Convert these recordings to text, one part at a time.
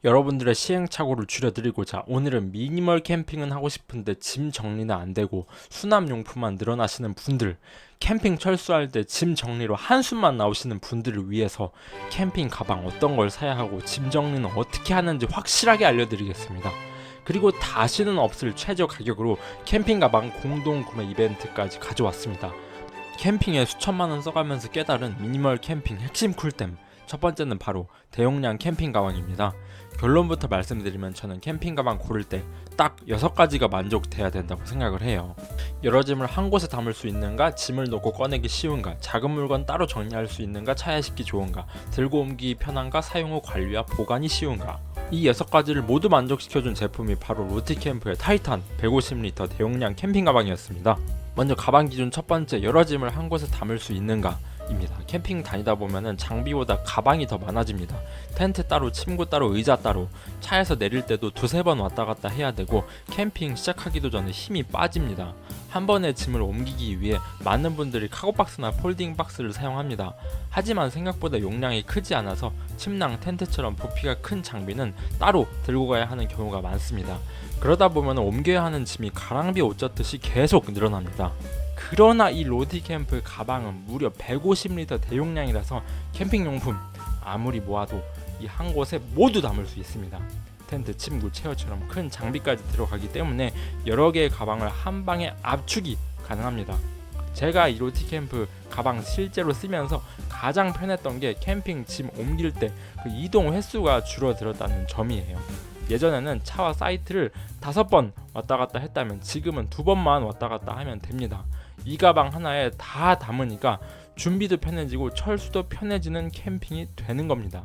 여러분들의 시행착오를 줄여드리고자 오늘은 미니멀 캠핑은 하고 싶은데 짐 정리는 안되고 수납용품만 늘어나시는 분들, 캠핑 철수할 때 짐 정리로 한숨만 나오시는 분들을 위해서 캠핑 가방 어떤 걸 사야 하고 짐 정리는 어떻게 하는지 확실하게 알려드리겠습니다. 그리고 다시는 없을 최저 가격으로 캠핑 가방 공동 구매 이벤트까지 가져왔습니다. 캠핑에 수천만원 써가면서 깨달은 미니멀 캠핑 핵심 쿨템, 첫 번째는 바로 대용량 캠핑 가방입니다. 결론부터 말씀드리면 저는 캠핑 가방 고를 때 딱 6가지가 만족돼야 된다고 생각을 해요. 여러 짐을 한 곳에 담을 수 있는가, 짐을 놓고 꺼내기 쉬운가, 작은 물건 따로 정리할 수 있는가, 차에 싣기 좋은가, 들고 옮기기 편한가, 사용 후 관리와 보관이 쉬운가. 이 6가지를 모두 만족시켜준 제품이 바로 로티캠프의 타이탄 150리터 대용량 캠핑 가방이었습니다. 먼저 가방 기준 첫 번째, 여러 짐을 한 곳에 담을 수 있는가 입니다. 캠핑 다니다 보면은 장비보다 가방이 더 많아집니다. 텐트 따로, 침구 따로, 의자 따로, 차에서 내릴 때도 두세 번 왔다 갔다 해야 되고 캠핑 시작하기도 전에 힘이 빠집니다. 한 번에 짐을 옮기기 위해 많은 분들이 카고박스나 폴딩 박스를 사용합니다. 하지만 생각보다 용량이 크지 않아서 침낭, 텐트처럼 부피가 큰 장비는 따로 들고 가야 하는 경우가 많습니다. 그러다 보면 옮겨야 하는 짐이 가랑비에 옷 젖듯이 계속 늘어납니다. 그러나 이 로티캠프 가방은 무려 150리터 대용량이라서 캠핑용품 아무리 모아도 이 한 곳에 모두 담을 수 있습니다. 텐트, 침구, 체어처럼 큰 장비까지 들어가기 때문에 여러 개의 가방을 한 방에 압축이 가능합니다. 제가 이 로티캠프 가방 실제로 쓰면서 가장 편했던 게 캠핑 짐 옮길 때 그 이동 횟수가 줄어들었다는 점이에요. 예전에는 차와 사이트를 5번 왔다 갔다 했다면 지금은 2번만 왔다 갔다 하면 됩니다. 이 가방 하나에 다 담으니까 준비도 편해지고 철수도 편해지는 캠핑이 되는 겁니다.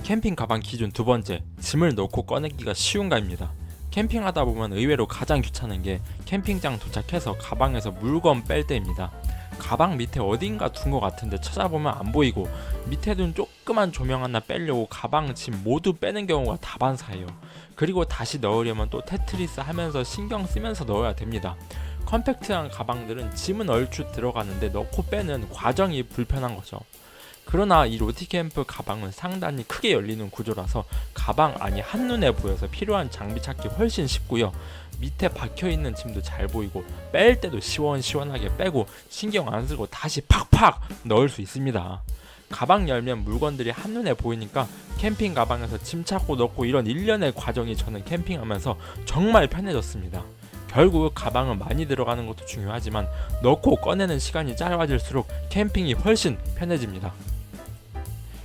캠핑 가방 기준 두 번째, 짐을 넣고 꺼내기가 쉬운가입니다. 캠핑하다 보면 의외로 가장 귀찮은 게 캠핑장 도착해서 가방에서 물건 뺄 때입니다. 가방 밑에 어딘가 둔 것 같은데 찾아보면 안 보이고 밑에 둔 조그만 조명 하나 빼려고 가방, 짐 모두 빼는 경우가 다반사예요. 그리고 다시 넣으려면 또 테트리스 하면서 신경 쓰면서 넣어야 됩니다. 컴팩트한 가방들은 짐은 얼추 들어가는데 넣고 빼는 과정이 불편한 거죠. 그러나 이 로티캠프 가방은 상단이 크게 열리는 구조라서 가방 안이 한눈에 보여서 필요한 장비 찾기 훨씬 쉽고요. 밑에 박혀있는 짐도 잘 보이고 뺄 때도 시원시원하게 빼고 신경 안 쓰고 다시 팍팍 넣을 수 있습니다. 가방 열면 물건들이 한눈에 보이니까 캠핑 가방에서 짐 찾고 넣고 이런 일련의 과정이 저는 캠핑하면서 정말 편해졌습니다. 결국 가방은 많이 들어가는 것도 중요하지만 넣고 꺼내는 시간이 짧아질수록 캠핑이 훨씬 편해집니다.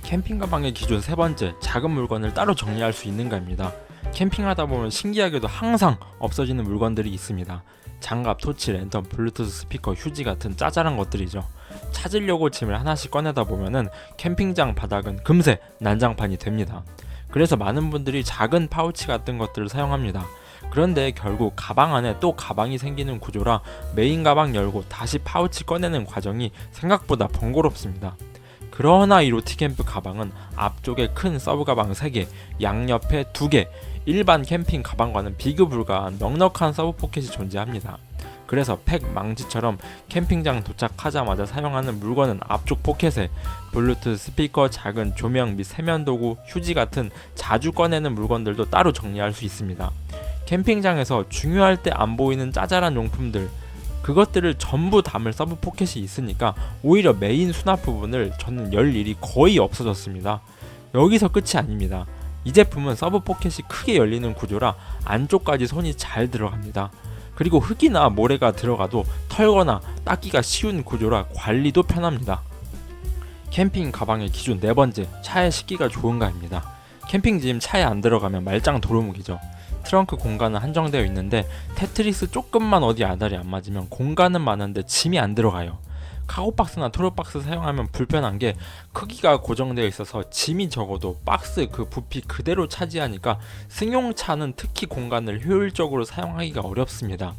캠핑 가방의 기준 세 번째, 작은 물건을 따로 정리할 수 있는가입니다. 캠핑하다 보면 신기하게도 항상 없어지는 물건들이 있습니다. 장갑, 토치, 랜턴, 블루투스 스피커, 휴지 같은 짜잘한 것들이죠. 찾으려고 짐을 하나씩 꺼내다 보면은 캠핑장 바닥은 금세 난장판이 됩니다. 그래서 많은 분들이 작은 파우치 같은 것들을 사용합니다. 그런데 결국 가방 안에 또 가방이 생기는 구조라 메인 가방 열고 다시 파우치 꺼내는 과정이 생각보다 번거롭습니다. 그러나 이 로티캠프 가방은 앞쪽에 큰 서브 가방 3개, 양옆에 2개, 일반 캠핑 가방과는 비교불가한 넉넉한 서브 포켓이 존재합니다. 그래서 팩, 망치처럼 캠핑장 도착하자마자 사용하는 물건은 앞쪽 포켓에 블루투스 스피커, 작은 조명 및 세면도구, 휴지 같은 자주 꺼내는 물건들도 따로 정리할 수 있습니다. 캠핑장에서 중요할 때 안 보이는 짜잘한 용품들, 그것들을 전부 담을 서브 포켓이 있으니까 오히려 메인 수납 부분을 저는 열 일이 거의 없어졌습니다. 여기서 끝이 아닙니다. 이 제품은 서브 포켓이 크게 열리는 구조라 안쪽까지 손이 잘 들어갑니다. 그리고 흙이나 모래가 들어가도 털거나 닦기가 쉬운 구조라 관리도 편합니다. 캠핑 가방의 기준 네 번째, 차에 싣기가 좋은가입니다. 캠핑짐 차에 안 들어가면 말짱 도루묵이죠. 트렁크 공간은 한정되어 있는데 테트리스 조금만 어디 아다리 안 맞으면 공간은 많은데 짐이 안 들어가요. 카고박스나 토로박스 사용하면 불편한 게 크기가 고정되어 있어서 짐이 적어도 박스 그 부피 그대로 차지하니까 승용차는 특히 공간을 효율적으로 사용하기가 어렵습니다.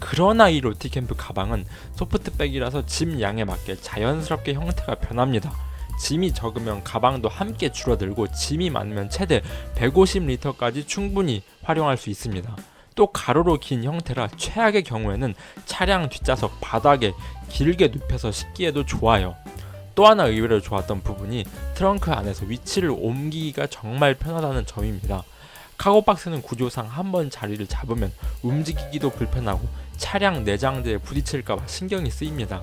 그러나 이 로티캠프 가방은 소프트백이라서 짐 양에 맞게 자연스럽게 형태가 변합니다. 짐이 적으면 가방도 함께 줄어들고 짐이 많으면 최대 150리터까지 충분히 활용할 수 있습니다. 또 가로로 긴 형태라 최악의 경우에는 차량 뒷좌석 바닥에 길게 눕혀서 싣기에도 좋아요. 또 하나 의외로 좋았던 부분이 트렁크 안에서 위치를 옮기기가 정말 편하다는 점입니다. 카고박스는 구조상 한번 자리를 잡으면 움직이기도 불편하고 차량 내장재에 부딪힐까봐 신경이 쓰입니다.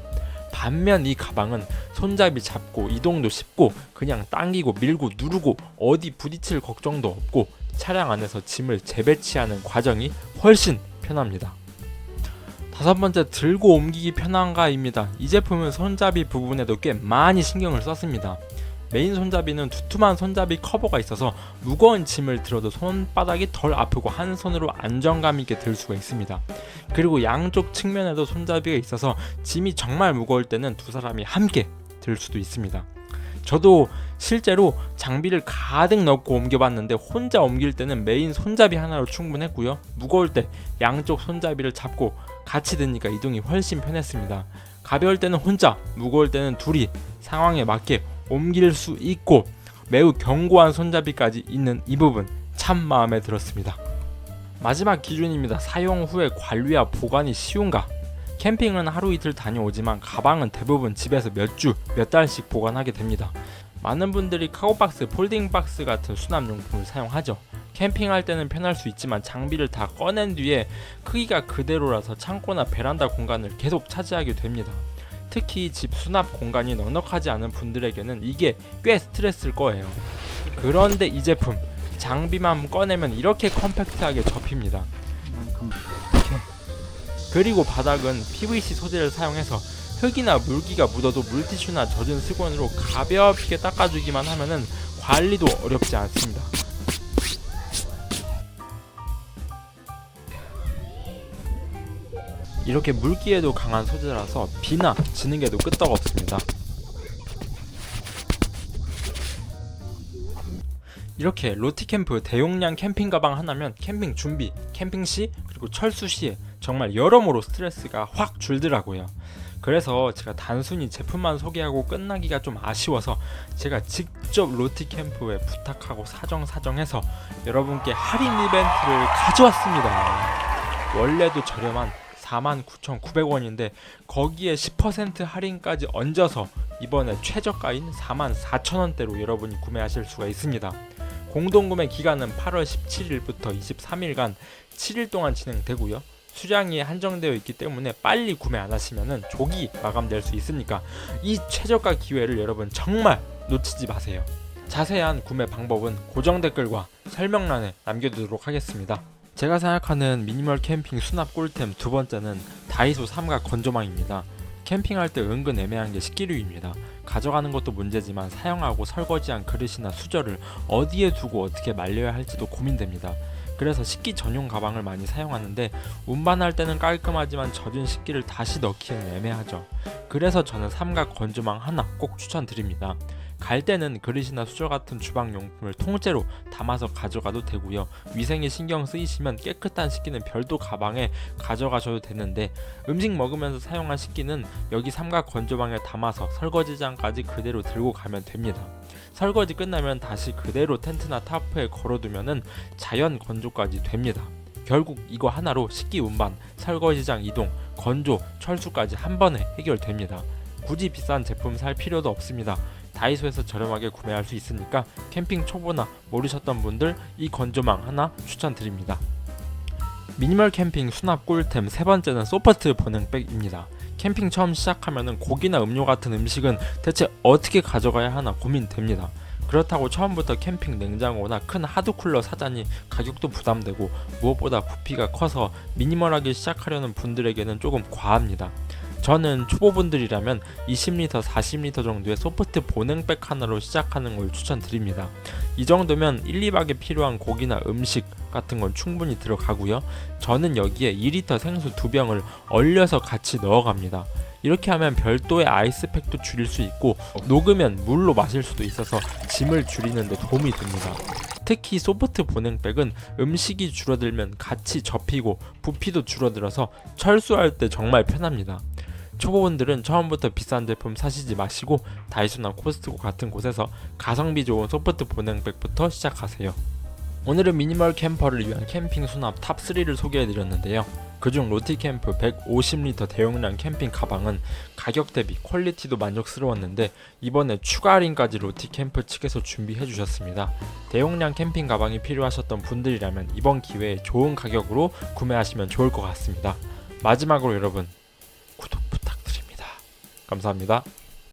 반면 이 가방은 손잡이 잡고 이동도 쉽고 그냥 당기고 밀고 누르고 어디 부딪힐 걱정도 없고 차량 안에서 짐을 재배치하는 과정이 훨씬 편합니다. 다섯 번째, 들고 옮기기 편한가입니다. 이 제품은 손잡이 부분에도 꽤 많이 신경을 썼습니다. 메인 손잡이는 두툼한 손잡이 커버가 있어서 무거운 짐을 들어도 손바닥이 덜 아프고 한 손으로 안정감 있게 들 수가 있습니다. 그리고 양쪽 측면에도 손잡이가 있어서 짐이 정말 무거울 때는 두 사람이 함께 들 수도 있습니다. 저도 실제로 장비를 가득 넣고 옮겨봤는데 혼자 옮길 때는 메인 손잡이 하나로 충분했고요. 무거울 때 양쪽 손잡이를 잡고 같이 드니까 이동이 훨씬 편했습니다. 가벼울 때는 혼자, 무거울 때는 둘이 상황에 맞게 옮길 수 있고 매우 견고한 손잡이까지 있는 이 부분 참 마음에 들었습니다. 마지막 기준입니다. 사용 후에 관리와 보관이 쉬운가? 캠핑은 하루 이틀 다녀오지만 가방은 대부분 집에서 몇 주, 몇 달씩 보관하게 됩니다. 많은 분들이 카고박스, 폴딩박스 같은 수납용품을 사용하죠. 캠핑할 때는 편할 수 있지만 장비를 다 꺼낸 뒤에 크기가 그대로라서 창고나 베란다 공간을 계속 차지하게 됩니다. 특히 집 수납 공간이 넉넉하지 않은 분들에게는 이게 꽤 스트레스일 거예요. 그런데 이 제품 장비만 꺼내면 이렇게 컴팩트하게 접힙니다. 그리고 바닥은 PVC 소재를 사용해서 흙이나 물기가 묻어도 물티슈나 젖은 수건으로 가볍게 닦아주기만 하면은 관리도 어렵지 않습니다. 이렇게 물기에도 강한 소재라서 비나 지능에도 끄떡없습니다. 이렇게 로티캠프 대용량 캠핑 가방 하나면 캠핑 준비, 캠핑 시 그리고 철수 시에 정말 여러모로 스트레스가 확 줄더라고요. 그래서 제가 단순히 제품만 소개하고 끝나기가 좀 아쉬워서 제가 직접 로티캠프에 부탁하고 사정해서 여러분께 할인 이벤트를 가져왔습니다. 원래도 저렴한 49,900원인데 거기에 10% 할인까지 얹어서 이번에 최저가인 44,000원대로 여러분이 구매하실 수가 있습니다. 공동구매 기간은 8월 17일부터 23일간 7일 동안 진행되고요. 수량이 한정되어 있기 때문에 빨리 구매 안 하시면은 조기 마감될 수 있으니까 이 최저가 기회를 여러분 정말 놓치지 마세요. 자세한 구매 방법은 고정 댓글과 설명란에 남겨두도록 하겠습니다. 제가 생각하는 미니멀 캠핑 수납 꿀템 두 번째는 다이소 삼각 건조망입니다. 캠핑할 때 은근 애매한 게 식기류입니다. 가져가는 것도 문제지만 사용하고 설거지한 그릇이나 수저를 어디에 두고 어떻게 말려야 할지도 고민됩니다. 그래서 식기 전용 가방을 많이 사용하는데 운반할 때는 깔끔하지만 젖은 식기를 다시 넣기에는 애매하죠. 그래서 저는 삼각 건조망 하나 꼭 추천드립니다. 갈 때는 그릇이나 수저 같은 주방용품을 통째로 담아서 가져가도 되고요. 위생에 신경 쓰이시면 깨끗한 식기는 별도 가방에 가져가셔도 되는데 음식 먹으면서 사용한 식기는 여기 삼각 건조망에 담아서 설거지장까지 그대로 들고 가면 됩니다. 설거지 끝나면 다시 그대로 텐트나 타프에 걸어두면은 자연 건조까지 됩니다. 결국 이거 하나로 식기 운반, 설거지장 이동, 건조, 철수까지 한 번에 해결됩니다. 굳이 비싼 제품 살 필요도 없습니다. 다이소에서 저렴하게 구매할 수 있으니까 캠핑 초보나 모르셨던 분들 이 건조망 하나 추천드립니다. 미니멀 캠핑 수납 꿀템 세 번째는 소프트 보냉백입니다. 캠핑 처음 시작하면은 고기나 음료 같은 음식은 대체 어떻게 가져가야 하나 고민됩니다. 그렇다고 처음부터 캠핑 냉장고나 큰 하드쿨러 사자니 가격도 부담되고 무엇보다 부피가 커서 미니멀하게 시작하려는 분들에게는 조금 과합니다. 저는 초보분들이라면 20리터, 40리터 정도의 소프트 보냉백 하나로 시작하는 걸 추천드립니다. 이 정도면 1, 2박에 필요한 고기나 음식 같은 건 충분히 들어가고요. 저는 여기에 2리터 생수 2병을 얼려서 같이 넣어갑니다. 이렇게 하면 별도의 아이스팩도 줄일 수 있고 녹으면 물로 마실 수도 있어서 짐을 줄이는 데 도움이 됩니다. 특히 소프트 보냉백은 음식이 줄어들면 같이 접히고 부피도 줄어들어서 철수할 때 정말 편합니다. 초보분들은 처음부터 비싼 제품 사시지 마시고 다이소나 코스트코 같은 곳에서 가성비 좋은 소프트 보냉백부터 시작하세요. 오늘은 미니멀 캠퍼를 위한 캠핑 수납 탑3를 소개해드렸는데요. 그중 로티캠프 150리터 대용량 캠핑 가방은 가격 대비 퀄리티도 만족스러웠는데 이번에 추가 할인까지 로티캠프 측에서 준비해 주셨습니다. 대용량 캠핑 가방이 필요하셨던 분들이라면 이번 기회에 좋은 가격으로 구매하시면 좋을 것 같습니다. 마지막으로 여러분 구독 부탁드립니다. 감사합니다.